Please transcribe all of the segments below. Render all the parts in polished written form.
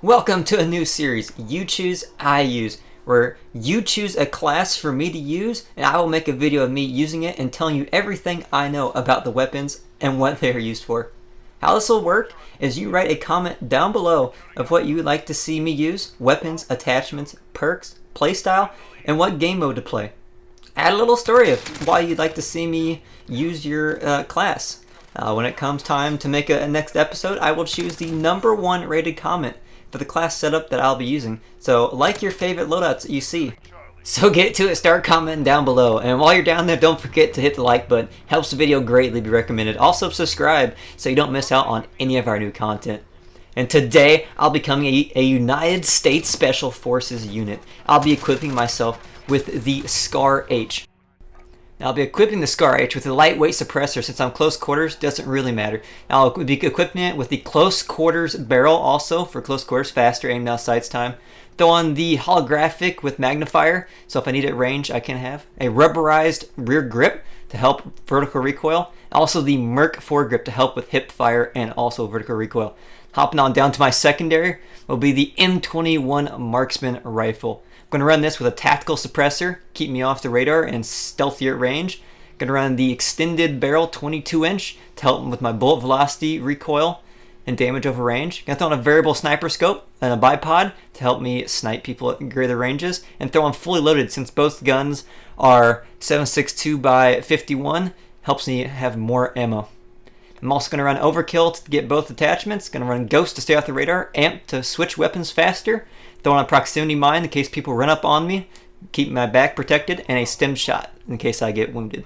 Welcome to a new series, You Choose, I Use, where you choose a class for me to use, and I will make a video of me using it and telling you everything I know about the weapons and what they are used for. How this will work is you write a comment down below of what you would like to see me use, weapons, attachments, perks, playstyle, and what game mode to play. Add a little story of why you'd like to see me use your class. When it comes time to make a next episode, I will choose the #1 rated comment for the class setup that I'll be using. So like your favorite loadouts that you see. So get to it, start commenting down below. And while you're down there, don't forget to hit the like button. Helps the video greatly, be recommended. Also subscribe so you don't miss out on any of our new content. And today, I'll be becoming a United States Special Forces unit. I'll be equipping myself with the Scar H. Now, I'll be equipping the Scar H with a lightweight suppressor. Since I'm close quarters, doesn't really matter. I'll be equipping it with the close quarters barrel also for close quarters, faster aim down sights time. Throw on the holographic with magnifier, so if I need it range, I can have. A rubberized rear grip to help vertical recoil. Also the Merc foregrip to help with hip fire and also vertical recoil. Hopping on down to my secondary will be the M21 Marksman rifle. I'm going to run this with a tactical suppressor, keep me off the radar and stealthier at range. Going to run the extended barrel 22-inch to help with my bullet velocity, recoil, and damage over range. Going to throw on a variable sniper scope and a bipod to help me snipe people at greater ranges. And throw on fully loaded since both guns are 7.62 by 51. Helps me have more ammo. I'm also going to run overkill to get both attachments. Going to run ghost to stay off the radar, amp to switch weapons faster. Throw on a proximity mine in case people run up on me, keep my back protected, and a stem shot in case I get wounded.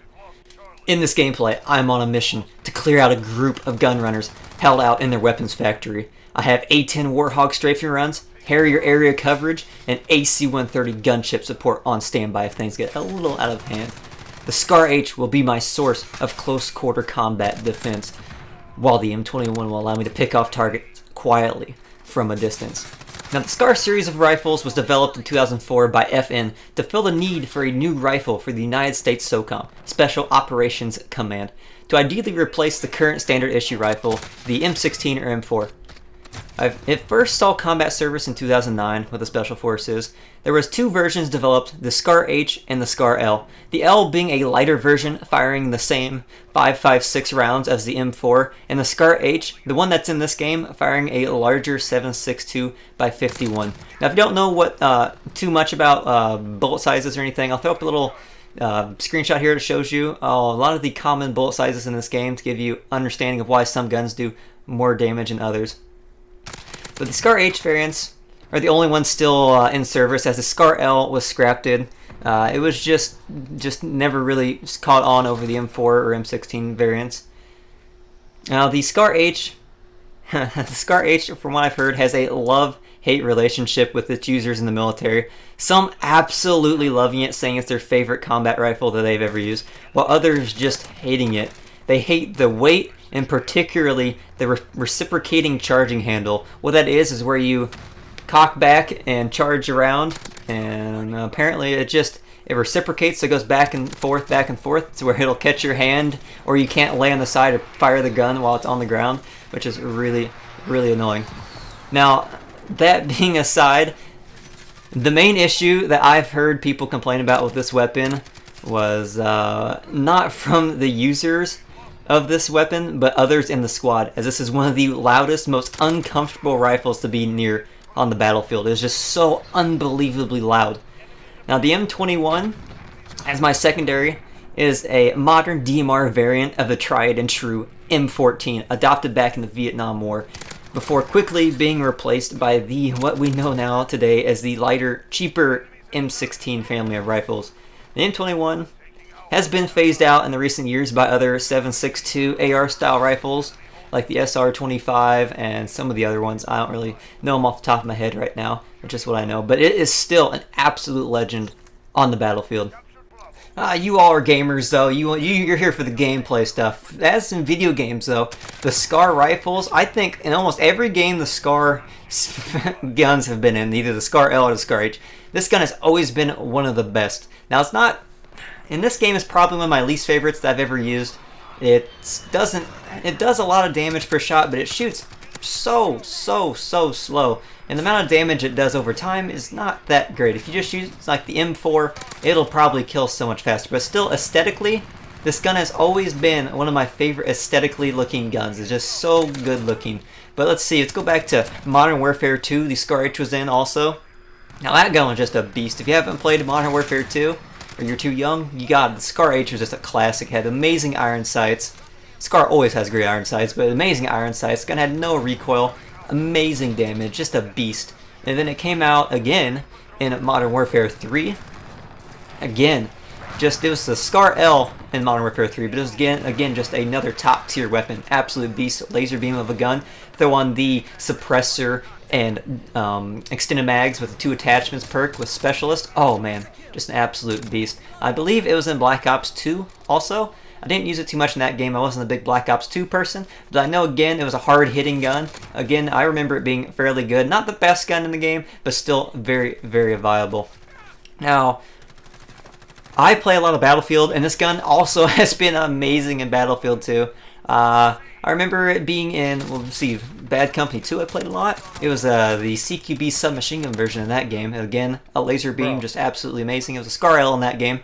In this gameplay, I'm on a mission to clear out a group of gun runners held out in their weapons factory. I have A-10 Warthog strafing runs, Harrier area coverage, and AC-130 gunship support on standby if things get a little out of hand. The Scar H will be my source of close quarter combat defense, while the M21 will allow me to pick off targets quietly from a distance. Now, the Scar series of rifles was developed in 2004 by FN to fill the need for a new rifle for the United States SOCOM, Special Operations Command, to ideally replace the current standard issue rifle, the M16 or M4. It first saw combat service in 2009 with the Special Forces. There was two versions developed, the Scar H and the Scar L. The L being a lighter version firing the same 5.56 rounds as the M4, and the Scar H, the one that's in this game, firing a larger 7.62 by 51. Now if you don't know what too much about bullet sizes or anything, I'll throw up a little screenshot here that shows you a lot of the common bullet sizes in this game to give you understanding of why some guns do more damage than others. But the Scar H variants are the only ones still in service, as the Scar L was scrapped. It was just never really caught on over the M4 or M16 variants. Now the Scar H, the Scar H, from what I've heard, has a love-hate relationship with its users in the military. Some absolutely loving it, saying it's their favorite combat rifle that they've ever used, while others just hating it. They hate the weight, and particularly the reciprocating charging handle. What that is where you cock back and charge around, and apparently it reciprocates, so it goes back and forth, to where it'll catch your hand, or you can't lay on the side or fire the gun while it's on the ground, which is really, really annoying. Now, that being aside, the main issue that I've heard people complain about with this weapon was not from the users of this weapon, but others in the squad, as this is one of the loudest, most uncomfortable rifles to be near on the battlefield. It's just so unbelievably loud. Now the M21, as my secondary, is a modern DMR variant of the tried and true M14, adopted back in the Vietnam War, before quickly being replaced by what we know now today as the lighter, cheaper M16 family of rifles. The M21 has been phased out in the recent years by other 7.62 AR style rifles like the SR-25 and some of the other ones. I don't really know them off the top of my head right now, which is what I know, but it is still an absolute legend on the battlefield. You all are gamers though, you're here for the gameplay stuff. As in video games though, the Scar rifles, I think in almost every game the Scar guns have been in, either the Scar L or the Scar H, this gun has always been one of the best. Now it's not, in this game is probably one of my least favorites that I've ever used. It does a lot of damage per shot, but it shoots so slow, and the amount of damage it does over time is not that great. If you just use like the M4, it'll probably kill so much faster. But still, aesthetically, this gun has always been one of my favorite aesthetically looking guns. It's just so good looking. But let's see, let's go back to Modern Warfare 2. The Scar H was in also. Now that gun was just a beast. If you haven't played Modern Warfare 2, or you're too young, you got it. The Scar H was just a classic. It had amazing iron sights. Scar always has great iron sights, but amazing iron sights. Gun had no recoil, amazing damage, just a beast. And then it came out again in Modern Warfare 3. Again, it was the Scar L in Modern Warfare 3, but it was again just another top tier weapon. Absolute beast, laser beam of a gun. Throw on the suppressor and extended mags with the 2 attachments perk with specialist. Oh man, just an absolute beast. I believe it was in Black Ops 2 also. I didn't use it too much in that game. I wasn't a big Black Ops 2 person, but I know again it was a hard-hitting gun. Again, I remember it being fairly good. Not the best gun in the game, but still very, very viable. Now, I play a lot of Battlefield, and this gun also has been amazing in Battlefield 2. I remember it being in, well, let's see, Bad Company 2 I played a lot. It was the CQB submachine gun version of that game. Again, a laser beam, just absolutely amazing. It was a Scar L in that game.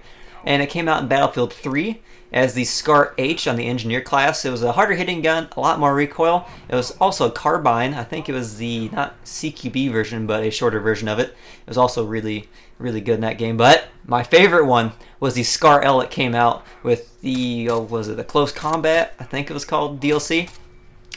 And it came out in Battlefield 3 as the Scar H on the Engineer class. It was a harder hitting gun, a lot more recoil. It was also a carbine. I think it was the, not CQB version, but a shorter version of it. It was also really, really good in that game. But my favorite one was the Scar L that came out with the, was it the Close Combat, I think it was called, DLC.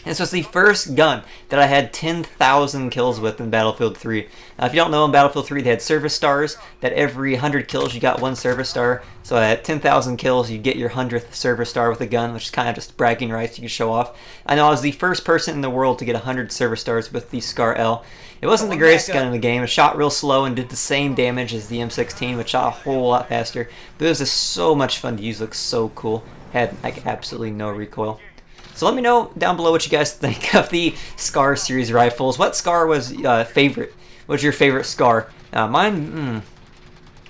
This was the first gun that I had 10,000 kills with in Battlefield 3. Now, if you don't know, in Battlefield 3 they had service stars, that every 100 kills you got 1 service star. So at 10,000 kills you get your 100th service star with a gun, which is kind of just bragging rights you can show off. I know I was the first person in the world to get 100 service stars with the Scar L. It wasn't the greatest gun in the game. It shot real slow and did the same damage as the M16, which shot a whole lot faster. But it was just so much fun to use. It looked so cool. Had like absolutely no recoil. So let me know down below what you guys think of the Scar series rifles. What Scar was favorite? What's your favorite Scar? Mine,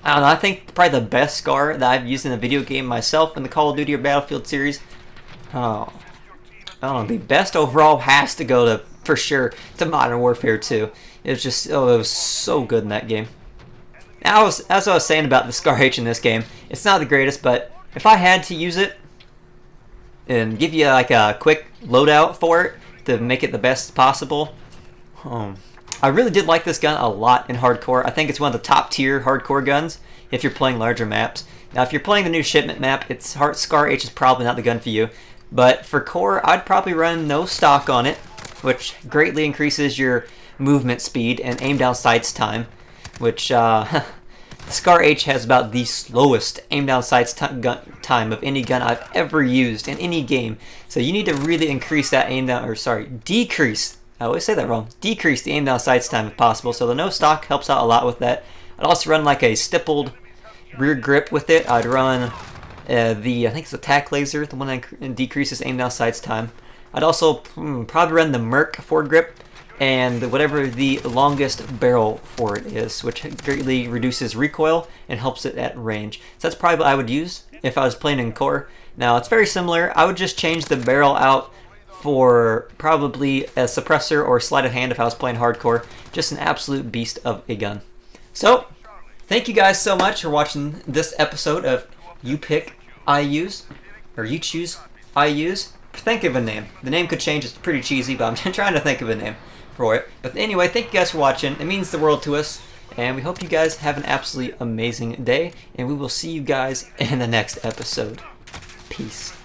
I don't know. I think probably the best Scar that I've used in a video game myself in the Call of Duty or Battlefield series. I don't know. The best overall has to go to, for sure, to Modern Warfare 2. It was just, it was so good in that game. Now, as I was saying about the Scar H in this game, it's not the greatest, but if I had to use it and give you like a quick loadout for it to make it the best possible, I really did like this gun a lot in hardcore. I think it's one of the top tier hardcore guns if you're playing larger maps. Now if you're playing the new shipment map, Scar H is probably not the gun for you, but for core I'd probably run no stock on it, which greatly increases your movement speed and aim down sights time, which the Scar H has about the slowest aim down sights time of any gun I've ever used in any game. So you need to really increase that aim down, or sorry, decrease. I always say that wrong. Decrease the aim down sights time if possible. So the no stock helps out a lot with that. I'd also run like a stippled rear grip with it. I'd run I think it's the tac laser, the one that decreases aim down sights time. I'd also probably run the Merc foregrip and whatever the longest barrel for it is, which greatly reduces recoil and helps it at range. So that's probably what I would use if I was playing in core. Now it's very similar. I would just change the barrel out for probably a suppressor or sleight of hand if I was playing hardcore. Just an absolute beast of a gun. So thank you guys so much for watching this episode of You Pick, I Use, or You Choose, I Use. Think of a name. The name could change. It's pretty cheesy, but I'm trying to think of a name for it. But anyway, thank you guys for watching. It means the world to us, and we hope you guys have an absolutely amazing day, and we will see you guys in the next episode. Peace.